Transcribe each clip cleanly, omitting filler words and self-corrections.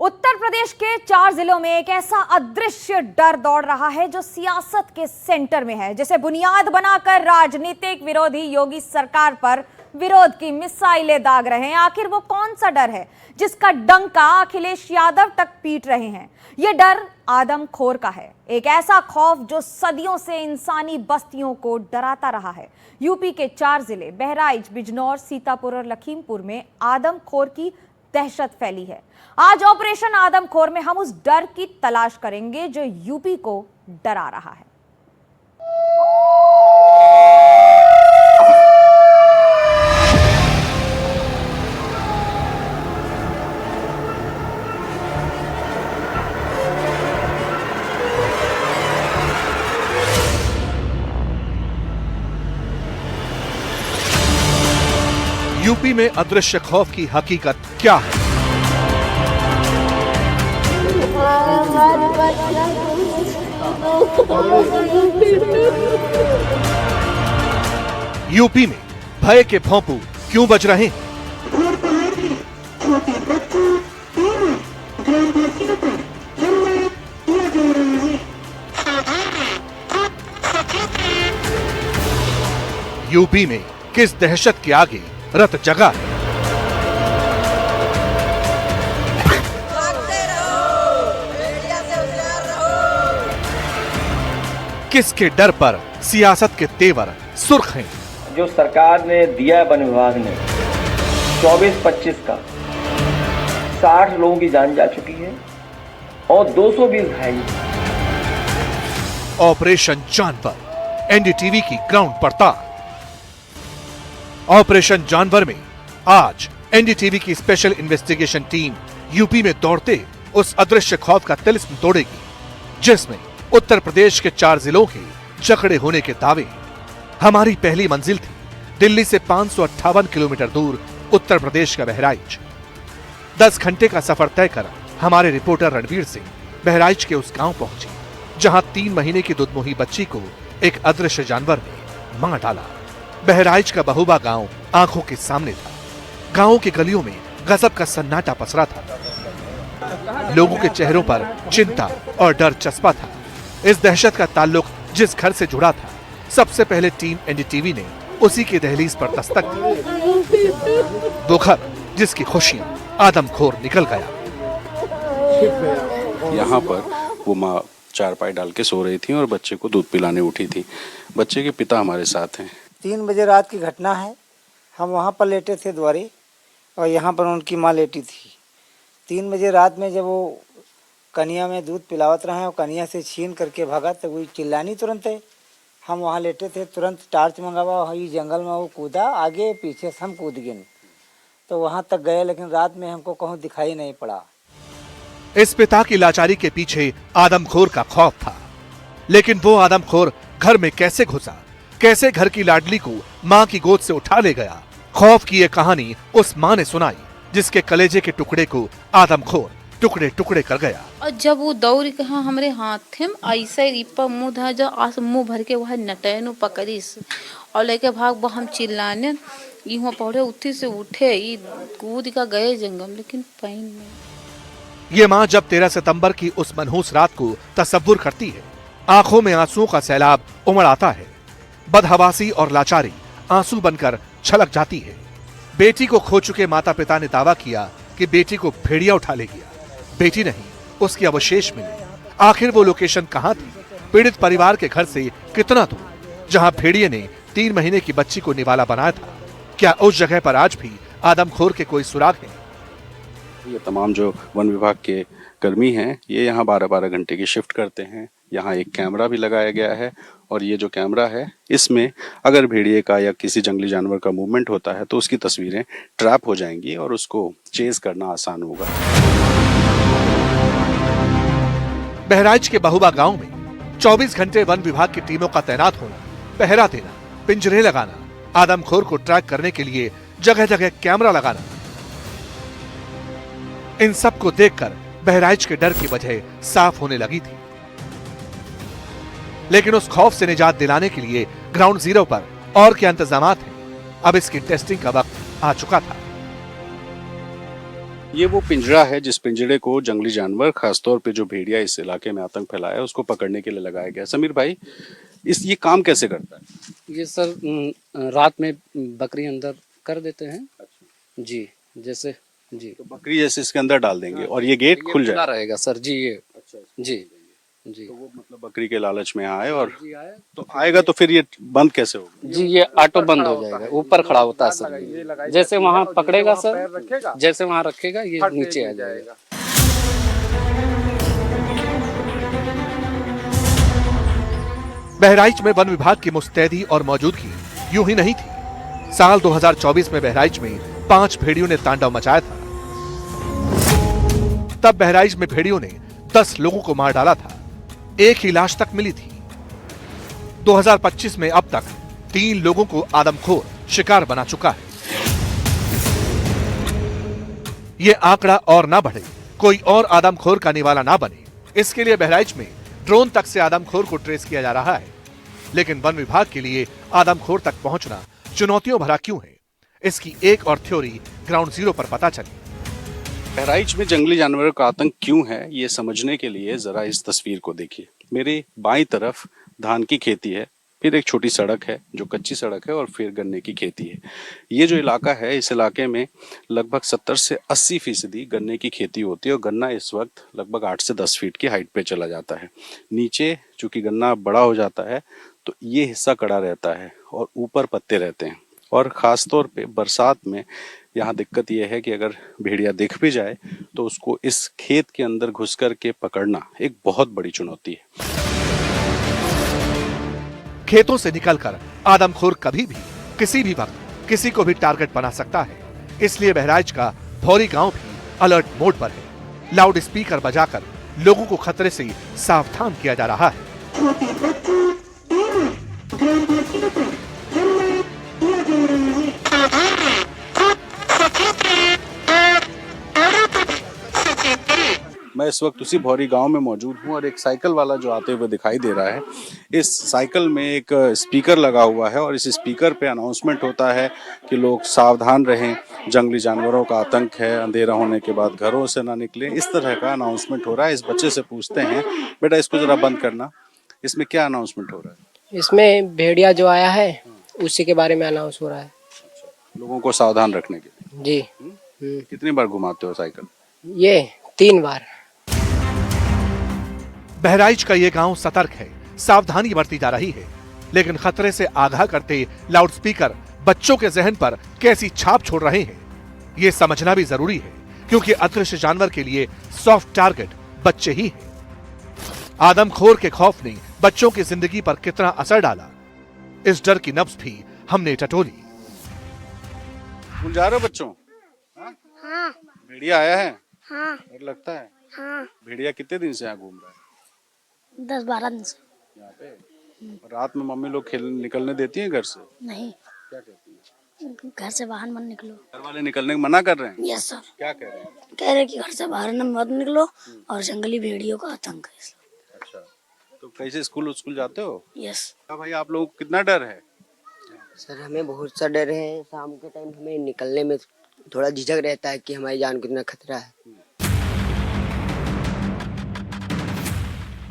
उत्तर प्रदेश के 4 जिलों में एक ऐसा अदृश्य डर दौड़ रहा है जो सियासत के सेंटर में है, जिसे बुनियाद बनाकर राजनीतिक विरोधी योगी सरकार पर विरोध की मिसाइलें दाग रहे हैं। आखिर वो कौन सा डर है जिसका डंका अखिलेश यादव तक पीट रहे हैं? ये डर आदमखोर का है, एक ऐसा खौफ जो सदियों से इंसानी बस्तियों को डराता रहा है। यूपी के 4 जिले बहराइच, बिजनौर, सीतापुर और लखीमपुर में आदमखोर की दहशत फैली है। आज ऑपरेशन आदमखोर में हम उस डर की तलाश करेंगे जो यूपी को डरा रहा है। यूपी में अदृश्य खौफ की हकीकत क्या है? यूपी में भय के भौंपू क्यों बज रहे हैं? यूपी में किस दहशत के आगे रत जगा है? किसके डर पर सियासत के तेवर सुर्ख हैं? जो सरकार ने दिया है वन विभाग ने 24-25 का 60 लोगों की जान जा चुकी है और 220 घायल। ऑपरेशन जानवर, एनडीटीवी की ग्राउंड पड़ताल। ऑपरेशन जानवर में आज एनडीटीवी की स्पेशल इन्वेस्टिगेशन टीम यूपी में दौड़ते उस अदृश्य खौफ का तिलिस्म तोड़ेगी जिसमें उत्तर प्रदेश के 4 जिलों के जकड़े होने के दावे। हमारी पहली मंजिल थी दिल्ली से 558 किलोमीटर दूर उत्तर प्रदेश का बहराइच। 10 घंटे का सफर तय कर हमारे रिपोर्टर रणवीर सिंह बहराइच के उस गांव पहुंचे जहां 3 महीने की दुधमुही बच्ची को एक अदृश्य जानवर ने मार डाला। बहराइच का बहुबा गांव आंखों के सामने था। गांव की गलियों में गजब का सन्नाटा पसरा था। लोगों के चेहरों पर चिंता और डर चस्पा था। इस दहशत का ताल्लुक जिस घर से जुड़ा था, सबसे पहले टीम एनडीटीवी ने उसी की दहलीज पर दस्तक दी। वो घर जिसकी खुशियां आदमखोर निकल गया। यहाँ पर वो माँ चारपाई डाल के सो रही थी और बच्चे को दूध पिलाने उठी थी। बच्चे के पिता हमारे साथ हैं। 3 बजे रात की घटना है। हम वहाँ पर लेटे थे द्वारे और यहाँ पर उनकी माँ लेटी थी। 3 बजे रात में जब वो कनिया में दूध पिलावत रहे और कनिया से छीन करके भागा तो वही चिल्लानी तुरंत है। हम वहाँ लेटे थे, तुरंत टार्च मंगावा, वही जंगल में वो कूदा, आगे पीछे से हम कूद गए तो वहाँ तक गए, लेकिन रात में हमको कहूँ दिखाई नहीं पड़ा। इस पिता की लाचारी के पीछे आदमखोर का खौफ था, लेकिन वो आदमखोर घर में कैसे घुसा, कैसे घर की लाडली को मां की गोद से उठा ले गया? खौफ की ये कहानी उस मां ने सुनाई जिसके कलेजे के टुकड़े को आदमखोर टुकड़े टुकड़े कर गया। और जब वो दौड़ के हमारे हाथ में ऐसे रिपा मुंह था, जो आस मुंह भर के वह नटैन पकड़ीस और लेके भाग वो हम चिल्लाने यहाँ पौड़े उठी से उठे कूद का गए जंगल, लेकिन पैन में। ये माँ जब 13 सितंबर की उस मनहूस रात को तसव्वुर करती है, आंखों में आंसुओं का सैलाब उमड़ आता है। बदहवासी और लाचारी आंसू बनकर छलक जाती है। बेटी को खो चुके माता पिता ने दावा किया कि बेटी को भेड़िया उठा ले गया। बेटी नहीं, उसकी अवशेष मिले। आखिर वो लोकेशन कहाँ थी? पीड़ित परिवार के घर से कितना दूर, जहां भेड़िए ने 3 महीने की बच्ची को निवाला बनाया था? क्या उस जगह पर आज भी आदमखोर के कोई सुराग है? ये तमाम जो वन विभाग के कर्मी हैं, ये यहाँ 12-12 घंटे की शिफ्ट करते हैं। यहाँ एक कैमरा भी लगाया गया है और ये जो कैमरा है, इसमें अगर भेड़िए का या किसी जंगली जानवर का मूवमेंट होता है तो उसकी तस्वीरें ट्रैप हो जाएंगी और उसको चेज करना आसान होगा। बहराइच के बहुबा गांव में 24 घंटे वन विभाग की टीमों का तैनात होना, पहरा देना, पिंजरे लगाना, आदमखोर को ट्रैक करने के लिए जगह जगह कैमरा लगाना, इन सब को देखकर बहराइच के डर की वजह साफ होने लगी थी। लेकिन उस खौफ से निजात दिलाने के लिए ग्राउंड जीरो पर और क्या इंतजामात हैं? अब इसकी टेस्टिंग का वक्त आ चुका था। ये वो पिंजरा है जिस पिंजरे को जंगली जानवर, खासतौर पे जो भेड़िया इस इलाके में आतंक फैलाया है, उसको पकड़ने के लिए लगाया गया। समीर भाई, ये काम कैसे करता है? ये सर रात में बकरी अंदर कर देते हैं जी, जैसे जी तो बकरी जैसे इसके अंदर डाल देंगे और ये गेट खुल खुला जाए। रहेगा सर जी। ये जी जी तो वो मतलब बकरी के लालच में आए और जी आए तो आएगा तो फिर ये बंद कैसे होगा? जी, ये ऑटो बंद हो जाएगा, ऊपर खड़ा होता है सर। जैसे वहाँ पकड़ेगा सर, जैसे वहाँ रखेगा ये नीचे आ जाएगा। बहराइच में वन विभाग की मुस्तैदी और मौजूदगी यूं ही नहीं थी। साल 2024 में बहराइच में 5 भेड़ियों ने तांडव मचाया था। तब बहराइच में भेड़ियों ने 10 लोगों को मार डाला था। एक ही लाश तक मिली थी। 2025 में अब तक 3 लोगों को आदमखोर शिकार बना चुका है। ये आंकड़ा और ना बढ़े, कोई और आदमखोर का निवाला ना बने, इसके लिए बहराइच में ड्रोन तक से आदमखोर को ट्रेस किया जा रहा है। लेकिन वन विभाग के लिए आदमखोर तक पहुंचना चुनौतियों भरा क्यों है, इसकी एक और थ्योरी ग्राउंड जीरो पर पता चली। बहराइच में जंगली जानवरों का आतंक क्यों है, ये समझने के लिए जरा इस तस्वीर को देखिए। मेरे बाईं तरफ धान की खेती है, फिर एक छोटी सड़क है जो कच्ची सड़क है और फिर गन्ने की खेती है। ये जो इलाका है, इस इलाके में लगभग 70 से 80% गन्ने की खेती होती है और गन्ना इस वक्त लगभग 8 से 10 फीट की हाइट पे चला जाता है। नीचे चूंकि गन्ना बड़ा हो जाता है तो ये हिस्सा कड़ा रहता है और ऊपर पत्ते रहते हैं। और ख़ास तौर पे बरसात में यहाँ दिक्कत यह है कि अगर भेड़िया दिख भी जाए तो उसको इस खेत के अंदर घुस कर के पकड़ना एक बहुत बड़ी चुनौती है। खेतों से निकलकर आदमखोर कभी भी किसी भी वक्त किसी को भी टारगेट बना सकता है। इसलिए बहराइच का भौरी गांव भी अलर्ट मोड पर है। लाउड स्पीकर बजाकर लोगों को खतरे से सावधान किया जा रहा है। मैं इस वक्त उसी भौरी गांव में मौजूद हूं और एक साइकिल वाला जो आते हुए दिखाई दे रहा है, इस साइकिल में एक स्पीकर लगा हुआ है और इस स्पीकर पे अनाउंसमेंट होता है कि लोग सावधान रहें, जंगली जानवरों का आतंक है, अंधेरा होने के बाद घरों से ना निकलें। इस तरह का अनाउंसमेंट हो रहा है। इस बच्चे से पूछते हैं, बेटा इसको जरा बंद करना, इसमें क्या अनाउंसमेंट हो रहा है? इसमें भेड़िया जो आया है उसी के बारे में अनाउंस हो रहा है। लोगों को सावधान रखने के लिए। जी। कितनी बार घुमाते हो साइकिल? ये 3 बार। बहराइच का ये गांव सतर्क है, सावधानी बरती जा रही है, लेकिन खतरे से आगाह करते लाउडस्पीकर बच्चों के जहन पर कैसी छाप छोड़ रहे हैं, ये समझना भी जरूरी है, क्योंकि अदृश्य जानवर के लिए सॉफ्ट टारगेट बच्चे ही हैं। आदमखोर के खौफ ने बच्चों की जिंदगी पर कितना असर डाला, इस डर की नब्ज भी हमने टटोली। स्कूल जा रहे हो बच्चों? हाँ। भेड़िया आया है? हाँ। डर लगता है? हाँ। भेड़िया कितने दिन से यहाँ घूम रहा है? 10-12 दिन से। यहाँ पे? रात में मम्मी लोग खेल निकलने देती हैं घर से? नहीं, क्या कहती हैं? घर से बाहर मत निकलो। घर वाले निकलने को मना कर रहे हैं? Yes sir. क्या कह रहे हैं? कह रहे कि घर से बाहर न मत निकलो और जंगली भेड़ियों का आतंक है इसलिए। अच्छा, तो कैसे स्कूल जाते हो? यस। क्या भाई आप लोगों को कितना डर है? सर हमें बहुत सा डर है। शाम के टाइम हमें निकलने में थोड़ा झिझक रहता है कि हमारी जान को इतना खतरा है।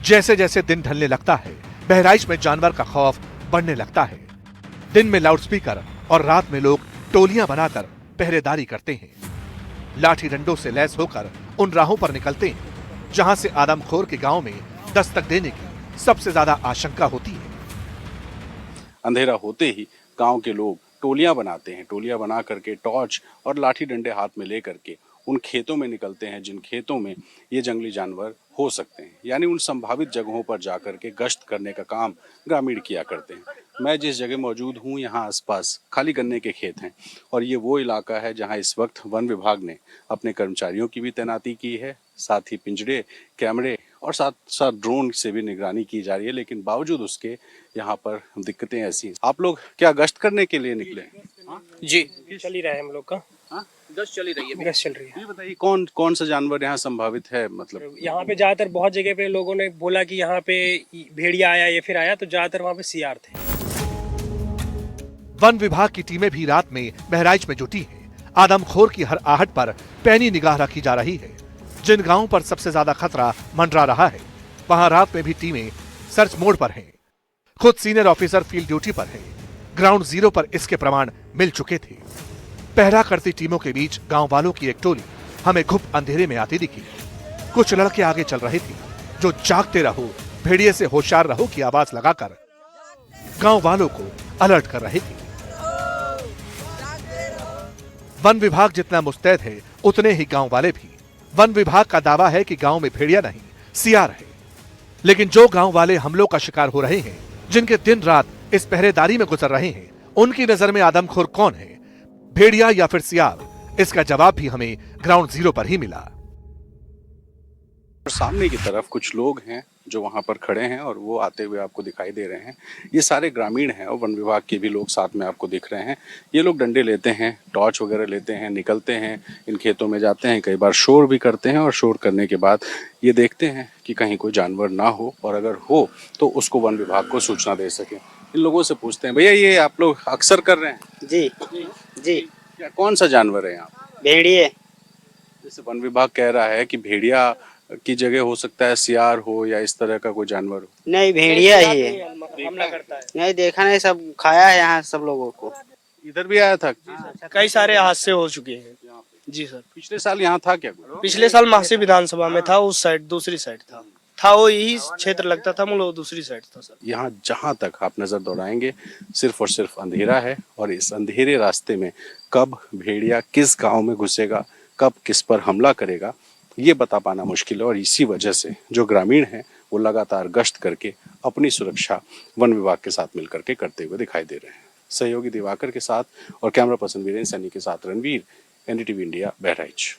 जैसे जैसे दिन ढलने लगता है, बहराइच में जानवर का खौफ बढ़ने लगता है। दिन में लाउडस्पीकर और रात में लोग टोलियां बनाकर पहरेदारी करते हैं। लाठी डंडों से लैस होकर उन राहों पर निकलते हैं जहां से आदमखोर के गांव में दस्तक देने की सबसे ज्यादा आशंका होती है। अंधेरा होते ही गांव के लोग टोलियां बनाते हैं। टोलियां बना करके टॉर्च और लाठी डंडे हाथ में ले करके उन खेतों में निकलते हैं जिन खेतों में ये जंगली जानवर हो सकते हैं, यानी उन संभावित जगहों पर जाकर के गश्त करने का काम ग्रामीण किया करते हैं। मैं जिस जगह मौजूद हूँ यहाँ आसपास खाली गन्ने के खेत हैं और ये वो इलाका है जहाँ इस वक्त वन विभाग ने अपने कर्मचारियों की भी तैनाती की है, साथ ही पिंजरे, कैमरे और साथ साथ ड्रोन से भी निगरानी की जा रही है। लेकिन बावजूद उसके यहाँ पर दिक्कतें ऐसी हैं। आप लोग क्या गश्त करने के लिए निकले? जी, चल ही रहा है हम लोग का। गश्त चल ही रही है। गश्त चल रही है। ये बताइए कौन सा जानवर यहाँ संभावित है? मतलब यहाँ पे ज्यादातर बहुत जगह पे लोगों ने बोला कि यहाँ पे भेड़िया आया या फिर आया, तो ज्यादातर वहाँ पे सियार थे। वन विभाग की टीमें भी रात में बहराइच में जुटी हैं। आदमखोर की हर आहट पर पैनी निगाह रखी जा रही है। जिन गांवों पर सबसे ज्यादा खतरा मंडरा रहा है, वहां रात में भी टीमें सर्च मोड पर हैं। खुद सीनियर ऑफिसर फील्ड ड्यूटी पर हैं। ग्राउंड जीरो पर इसके प्रमाण मिल चुके थे। पहरा करती टीमों के बीच गांव वालों की एक टोली हमें घुप अंधेरे में आती दिखी। कुछ लड़के आगे चल रहे थे जो जागते रहो, भेड़िए से होशियार रहो की आवाज लगाकर गांव वालों को अलर्ट कर रहे थे। वन विभाग जितना मुस्तैद है, उतने ही गांव वाले भी। वन विभाग का दावा है कि गांव में भेड़िया नहीं, सियार है। लेकिन जो गांव वाले हमलों का शिकार हो रहे हैं, जिनके दिन रात इस पहरेदारी में गुजर रहे हैं, उनकी नजर में आदमखोर कौन है, भेड़िया या फिर सियार? इसका जवाब भी हमें ग्राउंड जीरो पर ही मिला। सामने की तरफ कुछ लोग हैं जो वहां पर खड़े हैं और वो आते हुए आपको दिखाई दे रहे हैं। ये सारे ग्रामीण हैं और वन विभाग के भी लोग साथ में आपको दिख रहे हैं। ये लोग डंडे लेते हैं, टॉर्च वगैरह लेते हैं, निकलते हैं, इन खेतों में जाते हैं, कई बार शोर भी करते हैं और शोर करने के बाद ये देखते हैं कि कहीं कोई जानवर ना हो और अगर हो तो उसको वन विभाग को सूचना दे सके। इन लोगों से पूछते हैं, भैया ये आप लोग अक्सर कर रहे हैं? जी जी। क्या कौन सा जानवर है यहाँ? भेड़िए। जैसे वन विभाग कह रहा है कि भेड़िया की जगह हो सकता है सियार हो या इस तरह का कोई जानवर हो। नहीं, भेड़िया ही है। हमला करता है। नहीं देखा नहीं, सब खाया है यहाँ सब लोगों को। इधर भी आया था? कई सारे हादसे हो चुके हैं। जी सर। पिछले साल यहाँ था क्या? पिछले साल महासी विधानसभा में था, उस साइड दूसरी साइड था वो यही क्षेत्र लगता था, मतलब दूसरी साइड था सर। यहाँ जहाँ तक आप नजर दौड़ाएंगे सिर्फ और सिर्फ अंधेरा है और इस अंधेरे रास्ते में कब भेड़िया किस गांव में घुसेगा, कब किस पर हमला करेगा, ये बता पाना मुश्किल है। और इसी वजह से जो ग्रामीण हैं वो लगातार गश्त करके अपनी सुरक्षा वन विभाग के साथ मिलकर के करते हुए दिखाई दे रहे हैं। सहयोगी दिवाकर के साथ और कैमरा पर्सन वीरेंद्र सैनी के साथ रणवीर, एनडीटीवी इंडिया, बहराइच।